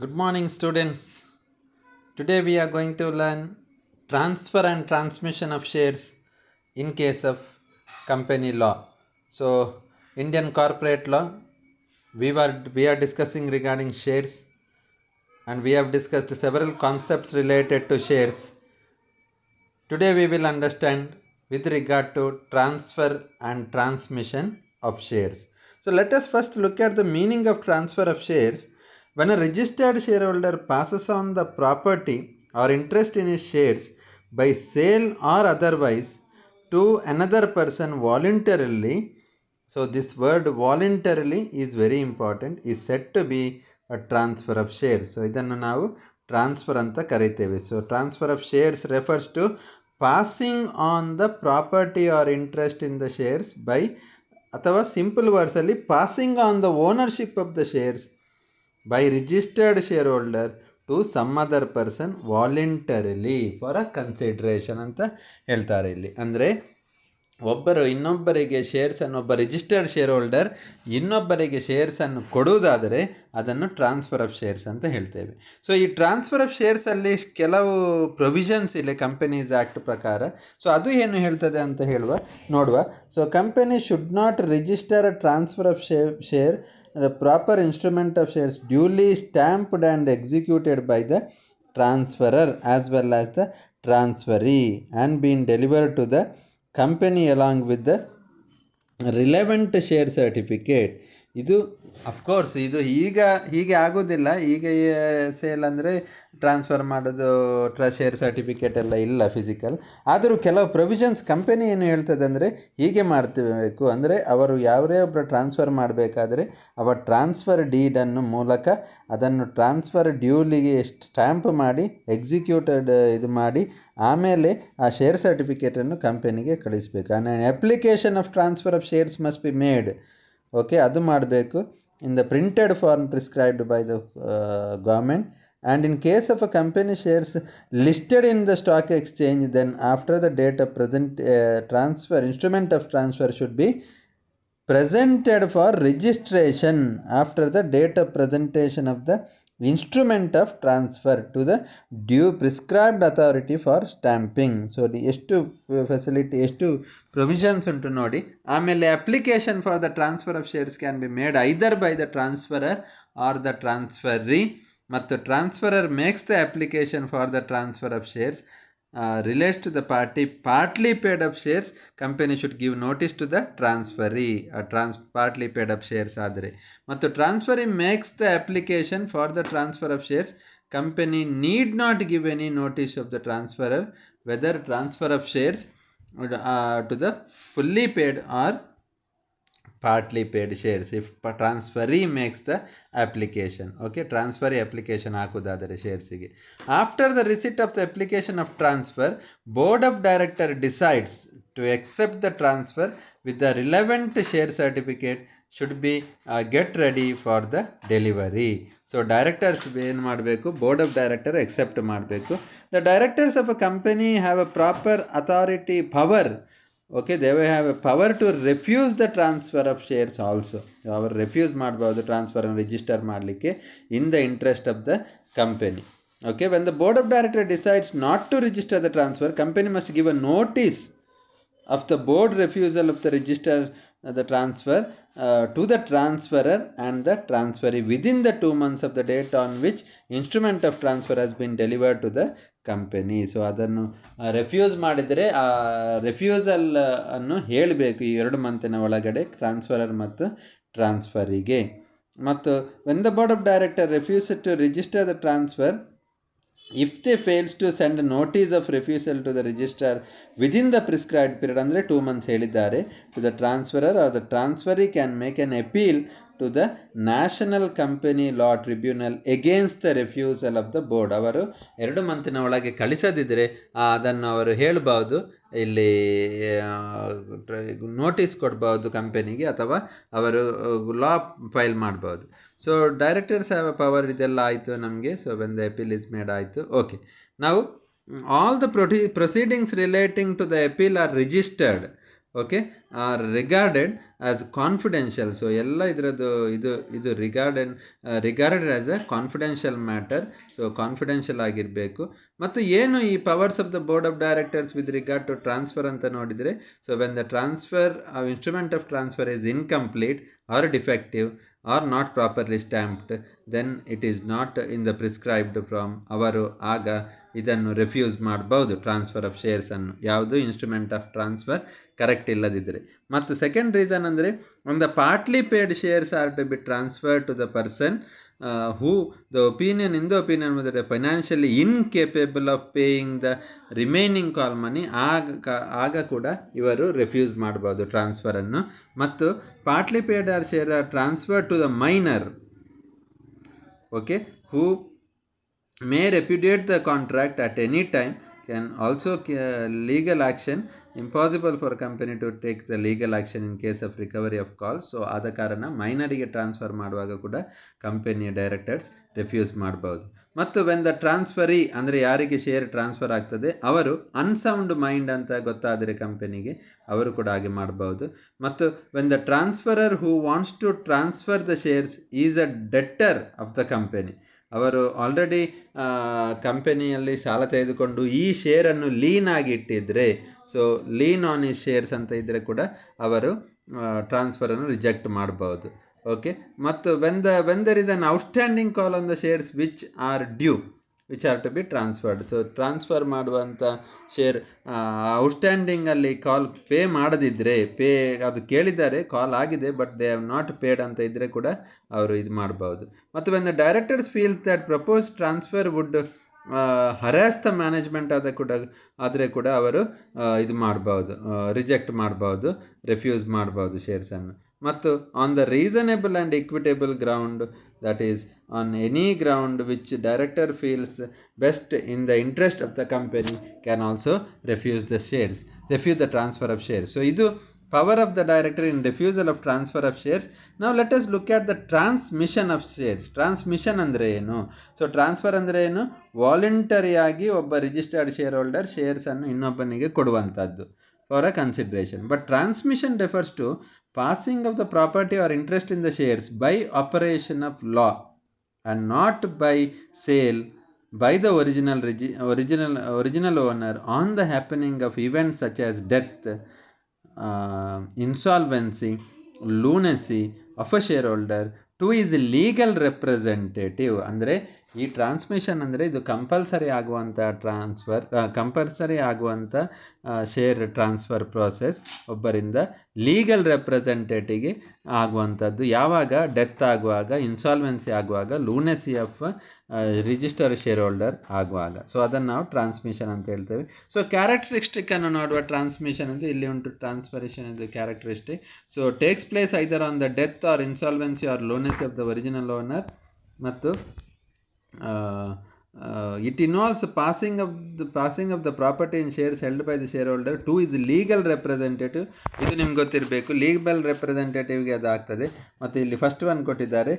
Good morning, students. Today we are going to learn transfer and transmission of shares in case of company law. So, Indian corporate law, we are discussing regarding shares, and we have discussed several concepts related to shares. Today we will understand with regard to transfer and transmission of shares. So let us first look at the meaning of transfer of shares. When a registered shareholder passes on the property or interest in his shares by sale or otherwise to another person voluntarily, so this word voluntarily is very important, is said to be a transfer of shares. So idannu ನಾವು transfer anta kariteve. So transfer of shares refers to passing on the property or interest in the shares by ಅಥವಾ simple words ಅಲ್ಲಿ passing on the ownership of the shares by registered shareholder to some other person voluntarily for a consideration ಅಂತ ಹೇಳ್ತಾರೆ ಇಲ್ಲಿ. ಅಂದರೆ ಒಬ್ಬರು ಇನ್ನೊಬ್ಬರಿಗೆ ಶೇರ್ಸನ್ನು, ಒಬ್ಬ registered share holder ಇನ್ನೊಬ್ಬರಿಗೆ ಶೇರ್ಸನ್ನು ಕೊಡುವುದಾದರೆ ಅದನ್ನು ಟ್ರಾನ್ಸ್ಫರ್ ಆಫ್ ಶೇರ್ಸ್ ಅಂತ ಹೇಳ್ತೇವೆ. ಸೊ ಈ ಟ್ರಾನ್ಸ್ಫರ್ ಆಫ್ ಶೇರ್ಸಲ್ಲಿ ಕೆಲವು ಪ್ರೊವಿಷನ್ಸ್ ಇದೆ ಕಂಪನೀಸ್ ಆ್ಯಕ್ಟ್ ಪ್ರಕಾರ. ಸೊ ಅದು ಏನು ಹೇಳ್ತದೆ ಅಂತ ನೋಡುವ. So company should not register a transfer of share the proper instrument of shares duly stamped and executed by the transferor as well as the transferee and being delivered to the company along with the relevant share certificate. ಇದು of course ಇದು ಹೀಗೆ ಆಗೋದಿಲ್ಲ. ಈಗ sale ಅಂದರೆ transfer ಮಾಡೋದು share certificate ಎಲ್ಲ ಇಲ್ಲ physical. ಆದರೂ ಕೆಲವು ಪ್ರೊವಿಷನ್ಸ್ ಕಂಪನಿ ಏನು ಹೇಳ್ತದೆ ಅಂದರೆ ಹೀಗೆ ಮಾಡ್ತಿರಬೇಕು. ಅಂದರೆ ಅವರು ಯಾವೇ ಒಬ್ಬರು ಟ್ರಾನ್ಸ್ಫರ್ ಮಾಡಬೇಕಾದ್ರೆ ಅವರ ಟ್ರಾನ್ಸ್ಫರ್ ಡೀಡನ್ನು ಮೂಲಕ ಅದನ್ನು ಟ್ರಾನ್ಸ್ಫರ್ ಡ್ಯೂಲಿಗೆ ಸ್ಟ್ಯಾಂಪ್ ಮಾಡಿ ಎಕ್ಸಿಕ್ಯೂಟೆಡ್ ಇದು ಮಾಡಿ ಆಮೇಲೆ ಆ ಶೇರ್ ಸರ್ಟಿಫಿಕೇಟನ್ನು ಕಂಪನಿಗೆ ಕಳಿಸಬೇಕು. Application of transfer of shares must be made. Okay, ಅದು ಮಾಡಬೇಕು in the printed form prescribed by the government. And in case of a company shares listed in the stock exchange, then after the date of present transfer, instrument of transfer should be presented for registration after the date of presentation of the instrument of transfer to the due prescribed authority for stamping. So ಎಷ್ಟು facility, ಎಷ್ಟು provisions ಉಂಟು ನೋಡಿ. ಆಮೇಲೆ application for the transfer of shares can be made either by the transferor or the transferee. ಮತ್ತು transferor makes the application for the transfer of shares relates to the party partly paid up shares. Company should give notice to the transferee partly paid up shares ಆದರೆ. ಮತ್ತು transferee makes the application for the transfer of shares. Company need not give any notice of the transferor whether transfer of shares to the fully paid or partly paid shares if transferee makes the application. Okay, transferee application ಹಾಕುವುದಾದರೆ ಶೇರ್ಸಿಗೆ. After the receipt of the application of transfer, board of director decides to accept the transfer with the relevant share certificate should be get ready for the delivery. So directors ಏನು ಮಾಡಬೇಕು, board of director accept ಮಾಡಬೇಕು. The directors of a company have a proper authority power. Okay, they will have a power to refuse the transfer of shares also. ಅವರು refuse ಮಾಡಬಹುದು transfer ಅನ್ನು register ಮಾಡಲಿಕ್ಕೆ in the interest of the company. Okay, when the board of director decides not to register the transfer, company must give a notice of the board refusal of the register the transfer to the transferor and the transferee within the 2 months of the date on which instrument of transfer has been delivered to the company. So ಅದನ್ನು refuse ಮಾಡಿದರೆ ಆ refusal ಅನ್ನು ಹೇಳಬೇಕು ಈ 2 ಮಂತಿನ ಒಳಗಡೆ transferor ಮತ್ತು ಟ್ರಾನ್ಸ್ಫರಿಗೆ. ಮತ್ತು when the board of director refuse to register the transfer, if they fails to send a notice of refusal to the registrar within the prescribed period, ಅಂದರೆ 2 months ಹೇಳಿದ್ದಾರೆ, to the transferor or the transferee can make an appeal to the national company law tribunal against the refusal of the board. ಅವರು 2 ಮಂತಿನ ಒಳಗೆ ಕಳಿಸದಿದ್ದರೆ ಅದನ್ನು ಅವರು ಹೇಳಬಹುದು, ಇಲ್ಲಿ notice ಕೊಡಬಹುದು ಕಂಪನಿಗೆ ಅಥವಾ ಅವರು ಲಾ ಫೈಲ್ ಮಾಡಬಹುದು. So directors have a power. ಇದೆಲ್ಲ ಆಯಿತು ನಮಗೆ. So when the appeal is made ಆಯಿತು. ಓಕೆ, ನಾವು all the proceedings relating to the appeal are registered okay, are regarded as confidential. So ಎಲ್ಲ ಇದರದ್ದು ಇದು regarded as a confidential matter. So confidential ಆಗಿರಬೇಕು. ಮತ್ತು ಏನು ಈ powers of the board of directors with regard to transfer ಅಂತ ನೋಡಿದರೆ, so when the transfer instrument of transfer is incomplete or defective or not properly stamped, then it is not in the prescribed from, ಅವರು ಆಗ ಇದನ್ನು refuse ಮಾಡಬಹುದು transfer of shares ಅನ್ನು, ಯಾವುದು instrument of transfer correct ಇಲ್ಲದಿದ್ದರೆ. ಮತ್ತು second reason ಅಂದರೆ, ಒಂದು partly paid shares are to be transfer to the person who the opinion that financially incapable of paying the remaining call money, ಆಗ ಕೂಡ ಇವರು refuse ಮಾಡಬಹುದು ಟ್ರಾನ್ಸ್ಫರ್ ಅನ್ನು. ಮತ್ತು partly paid are share are transfer to the minor, okay, who may repudiate the contract at any time, can also legal action, impossible for company to take the legal action in case of recovery of calls. So ಆದ ಕಾರಣ ಮೈನರಿಗೆ transfer ಮಾಡುವಾಗ ಕೂಡ ಕಂಪನಿಯ directors refuse ಮಾಡಬಹುದು. ಮತ್ತು when the transferee ಅಂದರೆ ಯಾರಿಗೆ share transfer ಆಗ್ತದೆ ಅವರು ಅನ್ಸೌಂಡ್ ಮೈಂಡ್ ಅಂತ ಗೊತ್ತಾದರೆ ಕಂಪನಿಗೆ, ಅವರು ಕೂಡ ಹಾಗೆ ಮಾಡಬಹುದು. ಮತ್ತು when the transferor who wants to transfer the shares is a debtor of the company, ಅವರು ಆಲ್ರೆಡಿ ಕಂಪನಿಯಲ್ಲಿ ಸಾಲ ತೆಗೆದುಕೊಂಡು ಈ ಶೇರನ್ನು ಲೀನ್ ಆಗಿ ಇಟ್ಟಿದ್ರೆ, ಸೊ ಲೀನ್ ಆನ್ ಈ ಶೇರ್ಸ್ ಅಂತ ಇದ್ದರೆ ಕೂಡ ಅವರು ಟ್ರಾನ್ಸ್ಫರನ್ನು ರಿಜೆಕ್ಟ್ ಮಾಡಬಹುದು. ಓಕೆ, ಮತ್ತು when there is an outstanding call on the shares which are due which are to be transferred. So transfer ಮಾಡುವಂಥ ಶೇರ್ ಔಟ್ಸ್ಟ್ಯಾಂಡಿಂಗಲ್ಲಿ ಕಾಲ್ ಪೇ ಮಾಡದಿದ್ದರೆ, ಅದು ಕೇಳಿದ್ದಾರೆ, ಕಾಲ್ ಆಗಿದೆ but they have not paid ಅಂತ ಇದ್ದರೆ ಕೂಡ ಅವರು ಇದು ಮಾಡಬಹುದು. ಮತ್ತು when the directors feel that propose transfer would harass the management ಆದರೆ ಕೂಡ ಅವರು ಇದು ಮಾಡಬಹುದು, ರಿಜೆಕ್ಟ್ ಮಾಡಬಹುದು, ರೆಫ್ಯೂಸ್ ಮಾಡಬಹುದು ಶೇರ್ಸನ್ನು. ಮತ್ತು on the reasonable and equitable ground, that is on any ground which director feels best in the interest of the company, can also refuse the transfer of shares. So idu power of the director in refusal of transfer of shares. Now let us look at the transmission of shares. Transmission andre enu? So transfer andre enu? Voluntary agi obba registered shareholder shares annu innobbanige koduvantaddu for a consideration. But transmission refers to passing of the property or interest in the shares by operation of law and not by sale by the original owner on the happening of events such as death, insolvency, lunacy of a shareholder to his legal representative. ಅಂದರೆ ಈ transmission ಅಂದರೆ ಇದು compulsory ಆಗುವಂಥ share transfer process ಒಬ್ಬರಿಂದ legal ರೆಪ್ರೆಸೆಂಟೇಟಿವ್ಗೆ ಆಗುವಂಥದ್ದು. ಯಾವಾಗ death ಆಗುವಾಗ, insolvency ಆಗುವಾಗ, ಲೂನೆಸಿ ಆಫ್ ರಿಜಿಸ್ಟರ್ ಶೇರ್ ಹೋಲ್ಡರ್ ಆಗುವಾಗ. ಸೊ ಅದನ್ನು ನಾವು ಟ್ರಾನ್ಸ್ಮಿಷನ್ ಅಂತ ಹೇಳ್ತೇವೆ. ಸೊ ಕ್ಯಾರೆಕ್ಟರಿಸ್ಟಿಕ್ ಅನ್ನು ನೋಡುವ ಟ್ರಾನ್ಸ್ಮಿಷನ್ ಅಂತ ಇಲ್ಲಿ ಉಂಟು. ಟ್ರಾನ್ಸ್ಫರೇಷನ್ ಇದು characteristic. So takes place either on the death or insolvency or lunacy of the original owner. ಮತ್ತು it involves passing of the property in shares held by the shareholder to his legal representative. ಇದು ನಿಮ್ಗೆ ಗೊತ್ತಿರಬೇಕು, legal ರೆಪ್ರೆಸೆಂಟೇಟಿವ್ಗೆ ಅದು ಆಗ್ತದೆ. ಮತ್ತು ಇಲ್ಲಿ first one ಕೊಟ್ಟಿದ್ದಾರೆ,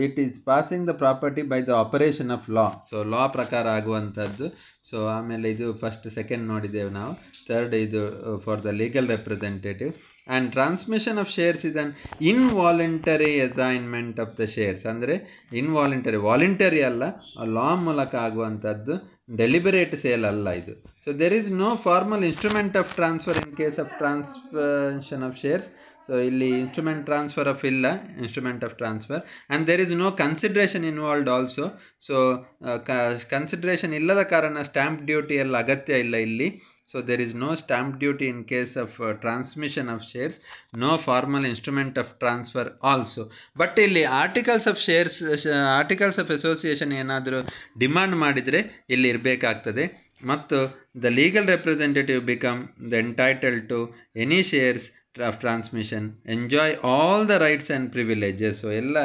it is passing the property by the operation of law. So law ಪ್ರಕಾರ ಆಗುವಂಥದ್ದು. ಸೊ ಆಮೇಲೆ ಇದು ಫಸ್ಟ್ ಸೆಕೆಂಡ್ ನೋಡಿದ್ದೇವೆ ನಾವು. ಥರ್ಡ್ ಇದು for the legal representative. And transmission of shares is an involuntary assignment of the shares. ಅಂದರೆ voluntary ಅಲ್ಲ, law ಮೂಲಕ ಆಗುವಂಥದ್ದು, ಡೆಲಿಬರೇಟ್ ಸೇಲ್ ಅಲ್ಲ ಇದು. So there is no formal instrument of transfer in case of transmission of shares. So ಇಲ್ಲಿ instrument transfer of ಇಲ್ಲ, instrument of transfer. And there is no consideration involved also. So consideration ಇಲ್ಲದ ಕಾರಣ stamp duty ಎಲ್ಲ ಅಗತ್ಯ ಇಲ್ಲ ಇಲ್ಲಿ. So there is no stamp duty in case of transmission of shares, no formal instrument of transfer also. But ಇಲ್ಲಿ articles of association ಏನಾದರೂ demand ಮಾಡಿದರೆ ಇಲ್ಲಿ ಇರಬೇಕಾಗ್ತದೆ. ಮತ್ತು the legal representative become the entitled to any shares of transmission, enjoy all the rights and privileges. So ಎಲ್ಲ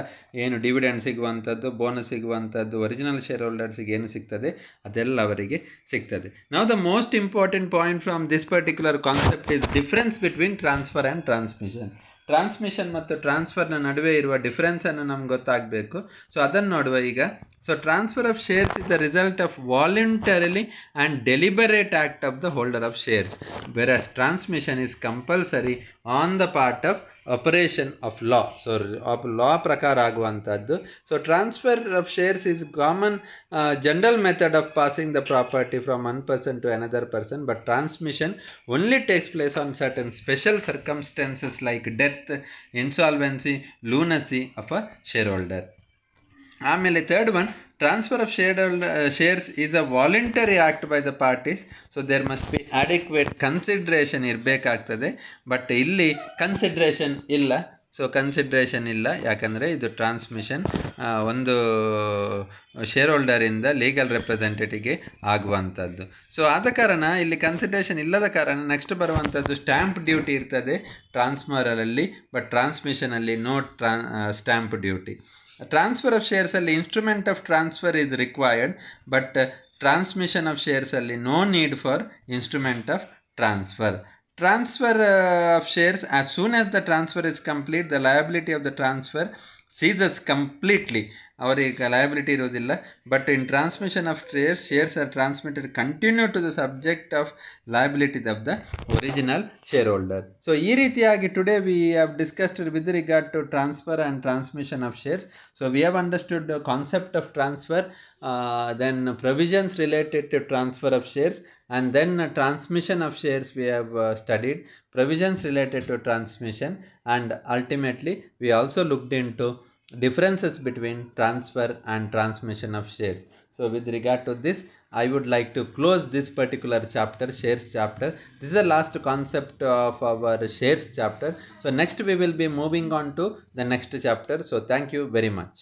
ಏನು dividend ಸಿಗುವಂಥದ್ದು, bonus ಸಿಗುವಂಥದ್ದು, original share ಹೋಲ್ಡರ್ಸಿಗೆ ಏನು ಸಿಗ್ತದೆ ಅದೆಲ್ಲ ಅವರಿಗೆ ಸಿಗ್ತದೆ. ನಾವು the most important point from this particular concept is difference between transfer and transmission. Transmission ಮತ್ತು ಟ್ರಾನ್ಸ್ಫರ್ನ ನಡುವೆ ಇರುವ ಡಿಫರೆನ್ಸನ್ನು ನಮ್ಗೆ ಗೊತ್ತಾಗಬೇಕು. ಸೊ ಅದನ್ನು ನೋಡುವ ಈಗ. So transfer of shares is the result of voluntarily and deliberate act of the holder of shares, whereas transmission is compulsory on the part of operation of law. So law prakara aguvanthaddu. So transfer of shares is common general method of passing the property from one person to another person, but transmission only takes place on certain special circumstances like death, insolvency, lunacy of a shareholder. ಆಮೇಲೆ third one transfer of shares is a voluntary act by the parties. So there must be adequate consideration ಇರಬೇಕಾಗ್ತದೆ. But ಇಲ್ಲಿ consideration ಇಲ್ಲ. So consideration ಇಲ್ಲ, ಯಾಕಂದರೆ ಇದು transmission ಒಂದು share ಹೋಲ್ಡರಿಂದ legal ರೆಪ್ರೆಸೆಂಟೇಟಿವ್ಗೆ ಆಗುವಂಥದ್ದು. So ಆದ ಕಾರಣ ಇಲ್ಲಿ ಕನ್ಸಿಡ್ರೇಷನ್ ಇಲ್ಲದ ಕಾರಣ ನೆಕ್ಸ್ಟ್ ಬರುವಂಥದ್ದು ಸ್ಟ್ಯಾಂಪ್ ಡ್ಯೂಟಿ ಇರ್ತದೆ ಟ್ರಾನ್ಸ್ಫರಲ್ಲಿ, ಬಟ್ ಟ್ರಾನ್ಸ್ಮಿಷನಲ್ಲಿ no stamp duty. Transfer of shares ಅಲ್ಲಿ instrument of transfer is required, but transmission of shares ಅಲ್ಲಿ no need for instrument of transfer. Transfer of shares, as soon as the transfer is complete, the liability of the transfer ceases completely. ಅವರಿಗೆ liability ಇರೋದಿಲ್ಲ. But in transmission of shares are transmitted continue to the subject of liabilities of the original share holder. So ಈ ರೀತಿಯಾಗಿ today we have discussed with regard to transfer and transmission of shares. So we have understood the concept of transfer, then provisions related to transfer of shares, and then transmission of shares we have studied, provisions related to transmission, and ultimately we also looked into differences between transfer and transmission of shares. So with regard to this, I would like to close this particular chapter, shares chapter. This is the last concept of our shares chapter. So next we will be moving on to the next chapter. So thank you very much.